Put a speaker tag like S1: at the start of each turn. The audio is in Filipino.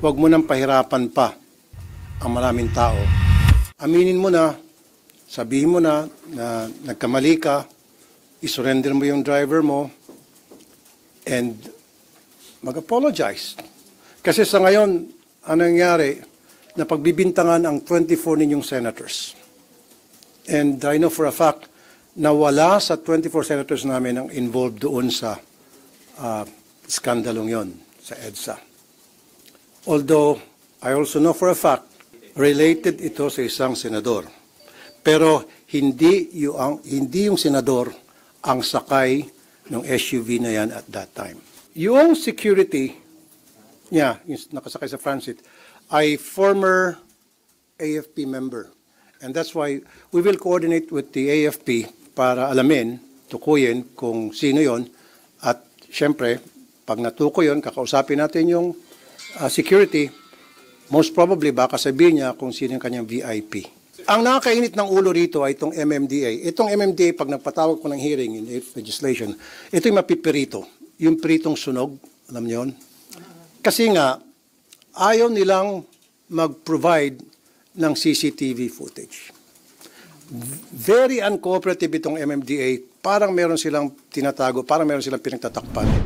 S1: Huwag mo nang pahirapan pa ang maraming tao. Aminin mo na, sabihin mo na nagkamali ka, isurrender mo yung driver mo, and mag-apologize. Kasi sa ngayon, ano nangyari, na pagbibintangan ang 24 ninyong senators. And I know for a fact na wala sa 24 senators namin ang involved doon sa skandalong yon sa EDSA. Although, I also know for a fact, related ito sa isang senador. Pero hindi yung senador ang sakay ng SUV na yan at that time. Yung security niya, yung nakasakay sa transit, ay former AFP member. And that's why we will coordinate with the AFP para alamin, tukuyin kung sino yon. At syempre, pag natuko yon, kakausapin natin yung security. Most probably, baka sabihin niya kung sino yung kanyang VIP. Ang nakakainit ng ulo rito ay itong MMDA. Itong MMDA, pag nagpatawag ko ng hearing in legislation, ito yung mapipirito. Yung piritong sunog, alam niyo yun? Kasi nga, ayaw nilang mag-provide ng CCTV footage. Very uncooperative itong MMDA. Parang meron silang tinatago, parang meron silang pinagtatakpan.